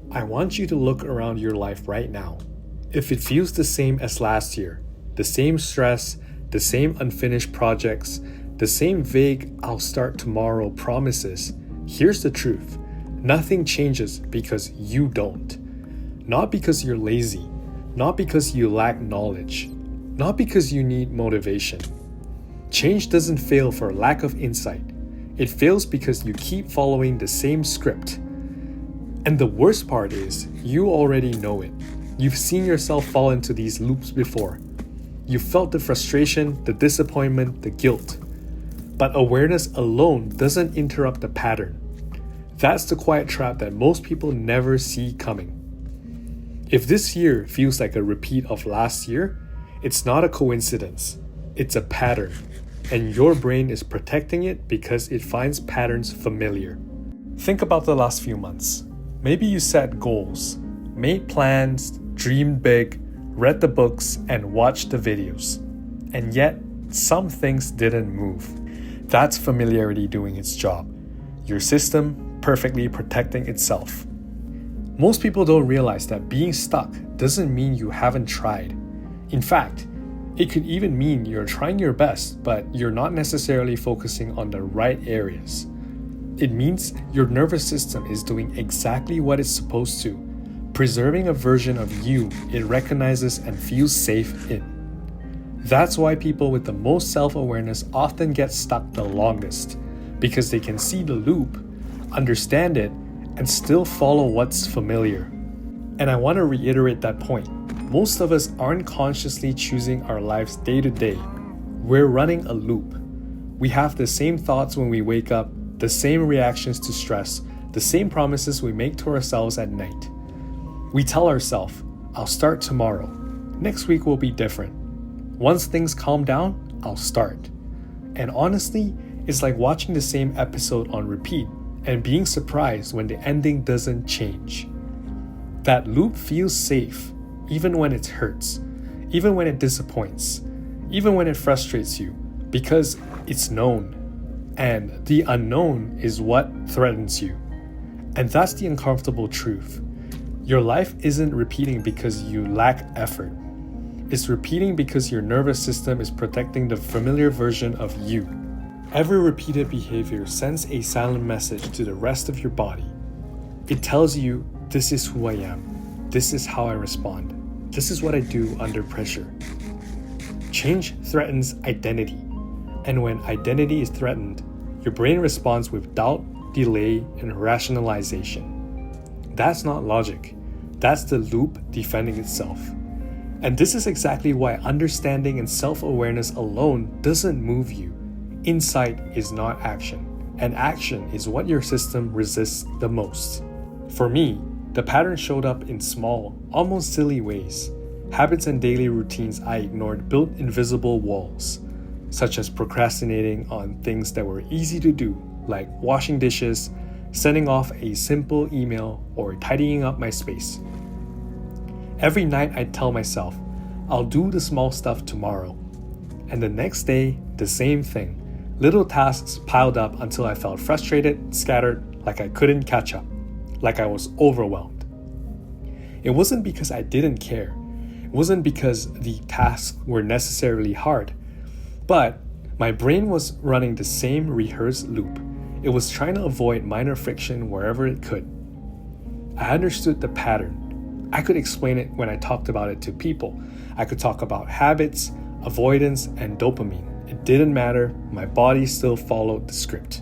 I want you to look around your life right now. If it feels the same as last year, the same stress, the same unfinished projects, the same vague "I'll start tomorrow" promises, here's the truth. Nothing changes because you don't. Not because you're lazy, not because you lack knowledge, not because you need motivation. Change doesn't fail for lack of insight. It fails because you keep following the same script. And the worst part is, you already know it. You've seen yourself fall into these loops before. You've felt the frustration, the disappointment, the guilt. But awareness alone doesn't interrupt the pattern. That's the quiet trap that most people never see coming. If this year feels like a repeat of last year, it's not a coincidence. It's a pattern. And your brain is protecting it because it finds patterns familiar. Think about the last few months. Maybe you set goals, made plans, dreamed big, read the books, and watched the videos. And yet, some things didn't move. That's familiarity doing its job. Your system perfectly protecting itself. Most people don't realize that being stuck doesn't mean you haven't tried. In fact, it could even mean you're trying your best, but you're not necessarily focusing on the right areas. It means your nervous system is doing exactly what it's supposed to, preserving a version of you it recognizes and feels safe in. That's why people with the most self-awareness often get stuck the longest, because they can see the loop, understand it, and still follow what's familiar. And I want to reiterate that point. Most of us aren't consciously choosing our lives day to day. We're running a loop. We have the same thoughts when we wake up, the same reactions to stress, the same promises we make to ourselves at night. We tell ourselves, I'll start tomorrow. Next week will be different. Once things calm down, I'll start. And honestly, it's like watching the same episode on repeat and being surprised when the ending doesn't change. That loop feels safe, even when it hurts, even when it disappoints, even when it frustrates you, because it's known. And the unknown is what threatens you. And that's the uncomfortable truth. Your life isn't repeating because you lack effort. It's repeating because your nervous system is protecting the familiar version of you. Every repeated behavior sends a silent message to the rest of your body. It tells you, this is who I am. This is how I respond. This is what I do under pressure. Change threatens identity. And when identity is threatened, your brain responds with doubt, delay, and rationalization. That's not logic. That's the loop defending itself. And this is exactly why understanding and self-awareness alone doesn't move you. Insight is not action, and action is what your system resists the most. For me, the pattern showed up in small, almost silly ways. Habits and daily routines I ignored built invisible walls, such as procrastinating on things that were easy to do, like washing dishes, sending off a simple email, or tidying up my space. Every night I'd tell myself, I'll do the small stuff tomorrow. And the next day, the same thing. Little tasks piled up until I felt frustrated, scattered, like I couldn't catch up, like I was overwhelmed. It wasn't because I didn't care. It wasn't because the tasks were necessarily hard. But my brain was running the same rehearsed loop. It was trying to avoid minor friction wherever it could. I understood the pattern. I could explain it when I talked about it to people. I could talk about habits, avoidance, and dopamine. It didn't matter, my body still followed the script.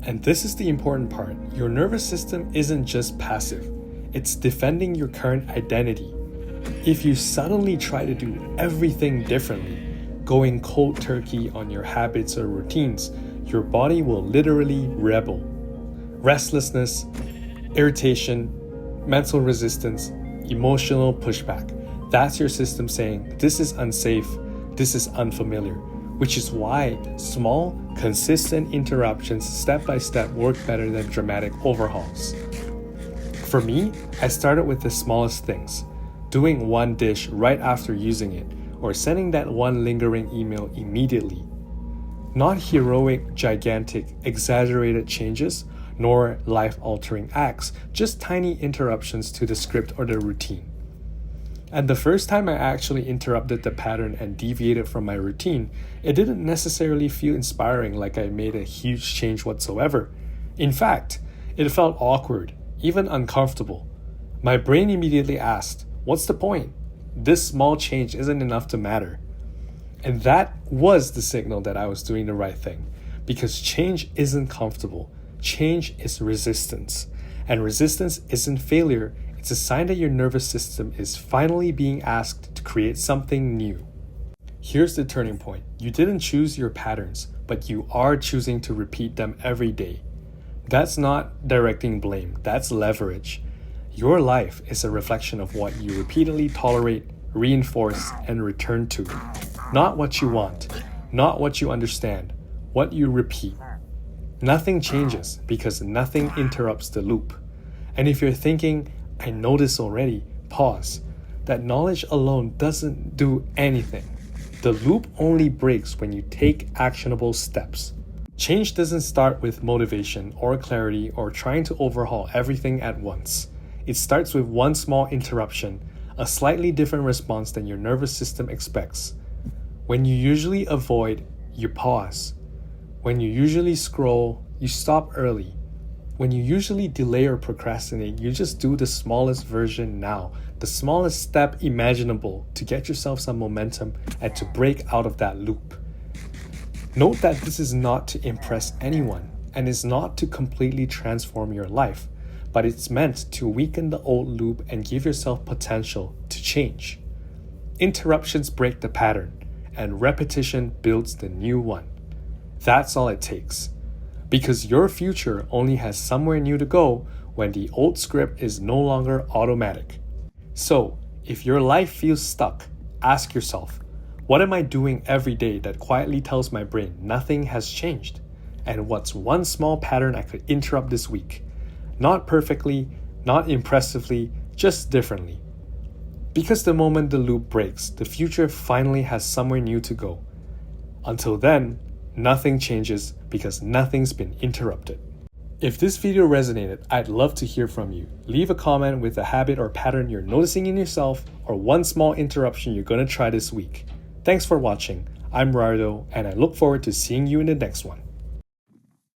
And this is the important part. Your nervous system isn't just passive. It's defending your current identity. If you suddenly try to do everything differently, going cold turkey on your habits or routines, your body will literally rebel. Restlessness, irritation, mental resistance, emotional pushback. That's your system saying, this is unsafe, this is unfamiliar, which is why small, consistent interruptions step by step work better than dramatic overhauls. For me, I started with the smallest things, doing one dish right after using it, or sending that one lingering email immediately. Not heroic, gigantic, exaggerated changes, nor life-altering acts, just tiny interruptions to the script or the routine. And the first time I actually interrupted the pattern and deviated from my routine, it didn't necessarily feel inspiring like I made a huge change whatsoever. In fact, it felt awkward, even uncomfortable. My brain immediately asked, what's the point? This small change isn't enough to matter. And that was the signal that I was doing the right thing, because change isn't comfortable. Change is resistance. And resistance isn't failure. It's a sign that your nervous system is finally being asked to create something new. Here's the turning point. You didn't choose your patterns, but you are choosing to repeat them every day. That's not directing blame, that's leverage. Your life is a reflection of what you repeatedly tolerate, reinforce, and return to. Not what you want, not what you understand, what you repeat. Nothing changes because nothing interrupts the loop. And if you're thinking, I know this already, pause. That knowledge alone doesn't do anything. The loop only breaks when you take actionable steps. Change doesn't start with motivation or clarity or trying to overhaul everything at once. It starts with one small interruption, a slightly different response than your nervous system expects. When you usually avoid, you pause. When you usually scroll, you stop early. When you usually delay or procrastinate, you just do the smallest version now, the smallest step imaginable to get yourself some momentum and to break out of that loop. Note that this is not to impress anyone and is not to completely transform your life, but it's meant to weaken the old loop and give yourself potential to change. Interruptions break the pattern, and repetition builds the new one. That's all it takes. Because your future only has somewhere new to go when the old script is no longer automatic. So, if your life feels stuck, ask yourself, what am I doing every day that quietly tells my brain nothing has changed? And what's one small pattern I could interrupt this week? Not perfectly, not impressively, just differently. Because the moment the loop breaks, the future finally has somewhere new to go. Until then, nothing changes because nothing's been interrupted. If this video resonated, I'd love to hear from you. Leave a comment with a habit or pattern you're noticing in yourself or one small interruption you're going to try this week. Thanks for watching. I'm Rardo, and I look forward to seeing you in the next one.